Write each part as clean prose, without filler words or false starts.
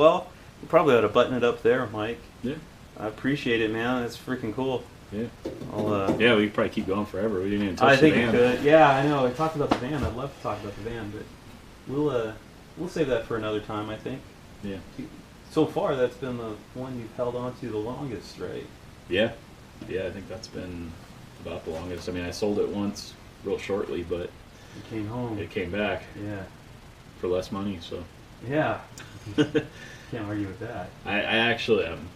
Well, you probably ought to button it up there, Mike. Yeah. I appreciate it, man. It's freaking cool. Yeah. I'll, yeah, we could probably keep going forever. We didn't even touch I the think van. we could. Yeah, I know. I talked about the van. I'd love to talk about the van, but we'll save that for another time, I think. Yeah. So far, that's been the one you've held on to the longest, right? Yeah. Yeah, I think that's been about the longest. I mean, I sold it once real shortly, but It came home. it came back Yeah. for less money, so. Yeah. Can't argue with that. I actually, I'm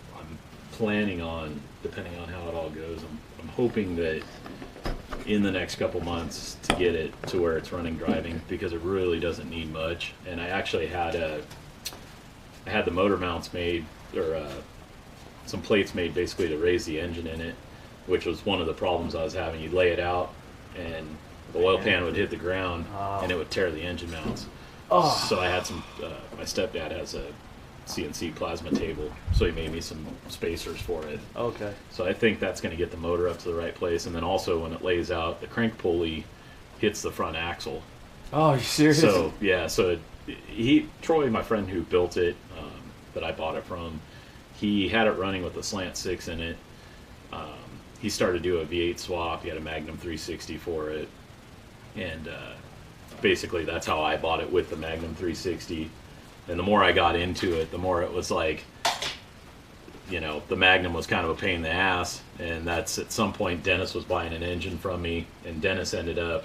planning on, depending on how it all goes, I'm hoping that in the next couple months to get it to where it's running driving, because it really doesn't need much. And I actually had I had the motor mounts made, or some plates made basically to raise the engine in it, which was one of the problems I was having. You'd lay it out and the oil pan would hit the ground and it would tear the engine mounts. Oh. So I had some, my stepdad has a CNC plasma table, so he made me some spacers for it. Okay. So I think that's going to get the motor up to the right place. And then also when it lays out, the crank pulley hits the front axle. Oh, you serious? So yeah, so Troy, my friend who built it, that I bought it from, he had it running with a slant 6 in it. He started to do a V8 swap. He had a Magnum 360 for it, and basically that's how I bought it, with the Magnum 360. And the more I got into it, the more it was like, you know, the Magnum was kind of a pain in the ass. And that's, at some point, Dennis was buying an engine from me, and Dennis ended up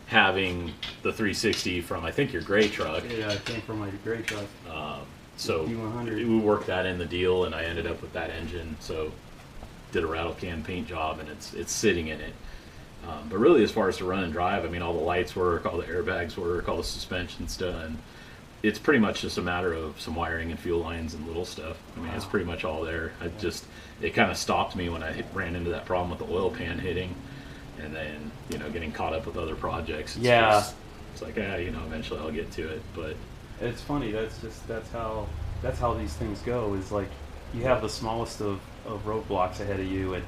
having the 360 from, I think, your gray truck. Yeah, it came from my gray truck. So A100. we worked that in the deal, and I ended up with that engine. So did a rattle can paint job, and it's sitting in it. But really, as far as to run and drive, I mean, all the lights work, all the airbags work, all the suspension's done. It's pretty much just a matter of some wiring and fuel lines and little stuff. I mean, it's pretty much all there. It kind of stopped me when I ran into that problem with the oil pan hitting, and then, you know, getting caught up with other projects. It's like, you know, eventually I'll get to it. But it's funny. That's how these things go. Is like, you have the smallest of roadblocks ahead of you, and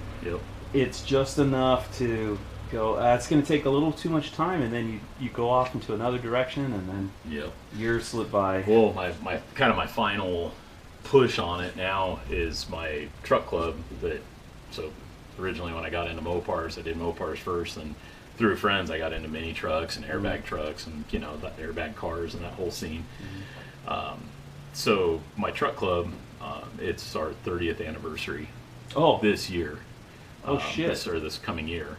it's just enough to go, it's going to take a little too much time, and then you go off into another direction, and then years slip by. Well, my final push on it now is my truck club. So originally when I got into Mopars, I did Mopars first, and through friends I got into mini trucks and airbag trucks, and, you know, the airbag cars and that whole scene. So my truck club, it's our 30th anniversary this year. This coming year.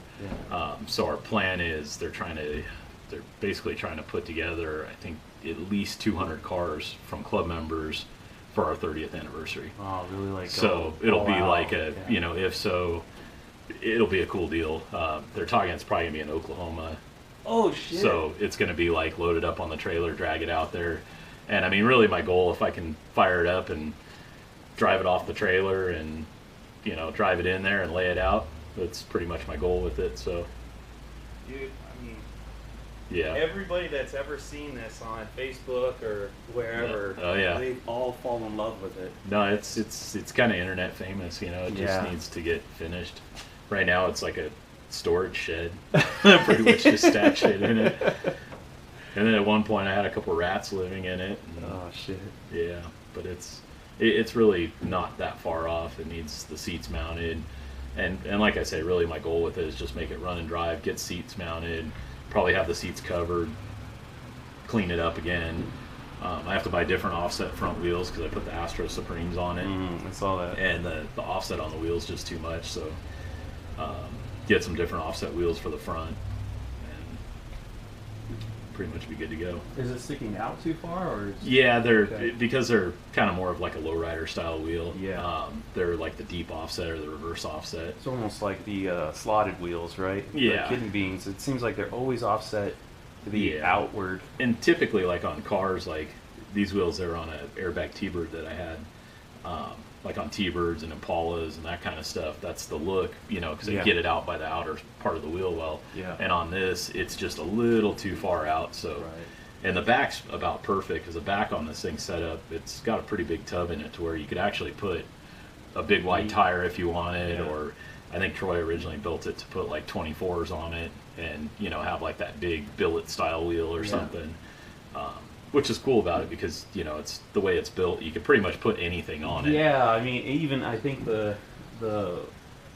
Yeah. So our plan is they're basically trying to put together, I think, at least 200 cars from club members for our 30th anniversary. Oh, really? Like, so it'll be like you know, if so, it'll be a cool deal. They're talking it's probably gonna be in Oklahoma. Oh shit! So it's gonna be like loaded up on the trailer, drag it out there, and I mean, really, my goal, if I can fire it up and drive it off the trailer and, you know, drive it in there and lay it out, that's pretty much my goal with it. So, dude, I mean, yeah, everybody that's ever seen this on Facebook or wherever, they all fall in love with it. No, it's kind of internet famous, you know. It just needs to get finished. Right now, it's like a storage shed, pretty much just stack shit in it. And then at one point, I had a couple rats living in it. And, oh shit! Yeah, but it's really not that far off. It needs the seats mounted, and like I say, really my goal with it is just make it run and drive, get seats mounted, probably have the seats covered, clean it up again. I have to buy different offset front wheels because I put the Astro Supremes on it. I saw that. And the offset on the wheels just too much, so get some different offset wheels for the front, and pretty much be good to go. Is it sticking out too far, or? Yeah, because they're kind of more of like a lowrider style wheel. Yeah. They're like the deep offset or the reverse offset. It's almost like the slotted wheels, right? Yeah. The kidney beans. It seems like they're always offset to be outward. And typically, like on cars, like these wheels, they're on an airbag T-Bird that I had. Like on T-Birds and Impalas and that kind of stuff, that's the look, you know, because they get it out by the outer part of the wheel well. Yeah. And on this, it's just a little too far out. So, and the back's about perfect because the back on this thing set up, it's got a pretty big tub in it to where you could actually put a big wide tire if you wanted, or I think Troy originally built it to put like 24s on it and, you know, have like that big billet style wheel or something. which is cool about it because you know it's the way it's built. You can pretty much put anything on it. Yeah, I mean, even I think the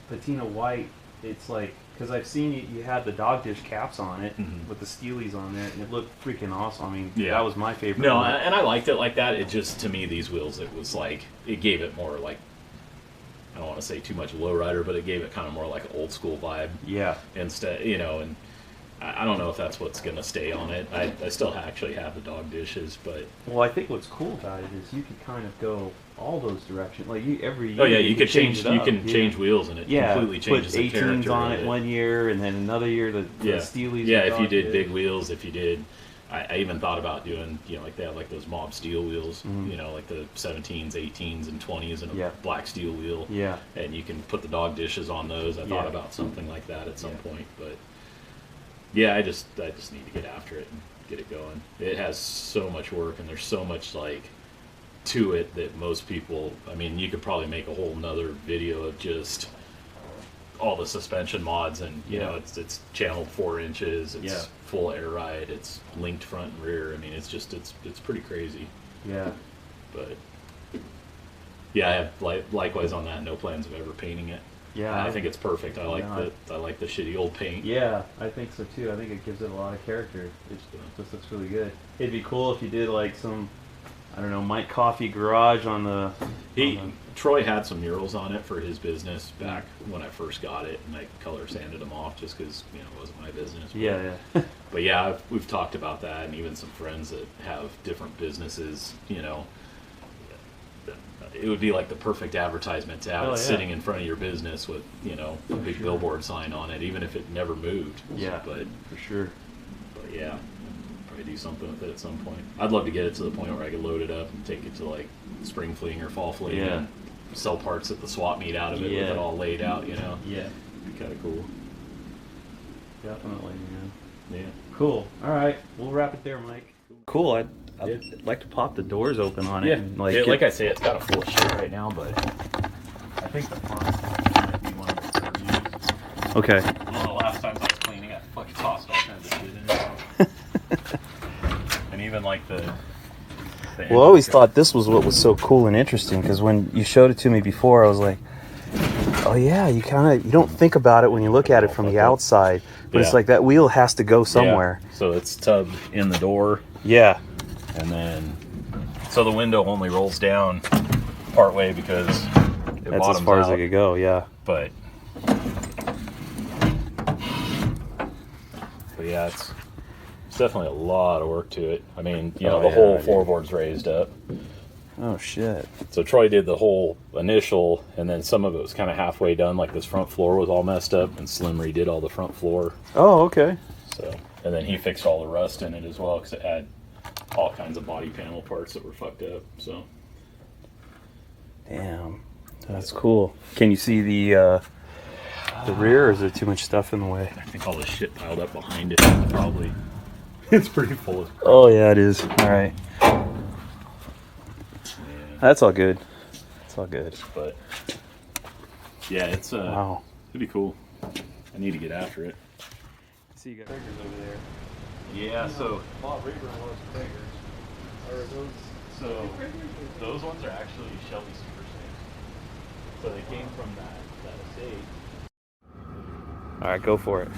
patina white, it's like, because I've seen you had the dog dish caps on it with the steelies on there, and it looked freaking awesome. I mean, that was my favorite. No, and I liked it like that. It just, to me, these wheels, it was like, it gave it more like, I don't want to say too much lowrider, but it gave it kind of more like an old school vibe. Yeah. Instead, you know, and I don't know if that's what's going to stay on it. I still actually have the dog dishes, but... Well, I think what's cool about it is you could kind of go all those directions. Like, every year... Oh, yeah, you could change change, you can change wheels, and it completely changes the character. Put 18s on it one year, and then another year the steelies. Yeah, if you did big wheels, if you did... I even thought about doing, you know, like they have like those mob steel wheels, you know, like the 17s, 18s, and 20s, and a black steel wheel. Yeah. And you can put the dog dishes on those. I thought about something like that at some point, but... Yeah, I just need to get after it and get it going. It has so much work, and there's so much like to it that most people. I mean, you could probably make a whole nother video of just all the suspension mods, and you know, it's channeled 4 inches, it's full air ride, it's linked front and rear. I mean, it's just it's pretty crazy. Yeah. But yeah, I have likewise on that. No plans of ever painting it. Yeah, I think it's perfect. I like the shitty old paint. Yeah, I think so too. I think it gives it a lot of character. It just looks really good. It'd be cool if you did like some, I don't know, Mike Coffey garage on the. Troy had some murals on it for his business back when I first got it, and I color sanded them off just because you know it wasn't my business. But, yeah. But yeah, we've talked about that, and even some friends that have different businesses. You know, it would be like the perfect advertisement to have it sitting in front of your business with, you know, a big billboard sign on it, even if it never moved. Yeah, but for sure. But yeah, probably do something with it at some point. I'd love to get it to the point where I could load it up and take it to like spring fleeing or fall fleeing and sell parts at the swap meet out of it with it all laid out, you know? Yeah. It'd be kind of cool. Definitely, man. Yeah. Cool. All right, we'll wrap it there, Mike. Cool. I'd like to pop the doors open on it. Yeah, and like I say, it's got a full of shit right now, but I think the front might be one of the reviews. Okay. One of the last times I was cleaning, I fucking tossed all kinds of shit in it. And even like the well, I always thought this was what was so cool and interesting, because when you showed it to me before, I was like, oh yeah, you don't think about it when you look at it from the outside, but it's like that wheel has to go somewhere. Yeah. So it's tubbed in the door. Yeah. And then, so the window only rolls down part way because it that's as far as it could go, But yeah, it's definitely a lot of work to it. I mean, you know, the whole floorboard's raised up. Oh shit. So Troy did the whole initial, and then some of it was kind of halfway done, like this front floor was all messed up, and Slim redid all the front floor. Oh, okay. So, and then he fixed all the rust in it as well, because it had all kinds of body panel parts that were fucked up. So damn, that's cool. Can you see the rear, or is there too much stuff in the way? I think all this shit piled up behind it probably. It's pretty full of crap. Oh yeah, it is. All right. Yeah. That's all good. It's all good. But yeah, it's wow. It'd be cool. I need to get after it. See, you got triggers over there. Yeah, so Bob Reaver was triggers. Or those? So those ones are actually Shelby Super Snakes. So they came from that estate. All right, go for it.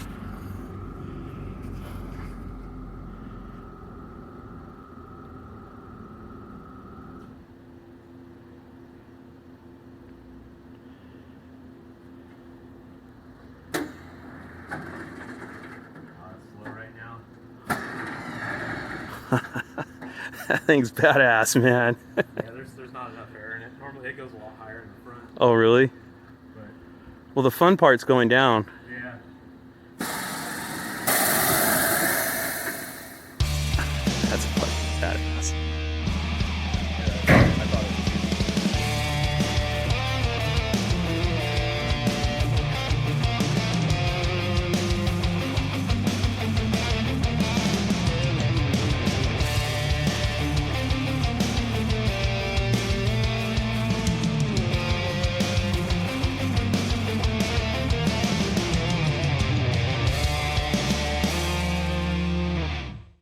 That thing's badass, man. Yeah, there's not enough air in it. Normally it goes a lot higher in the front. Oh, really? But Well, the fun part's going down.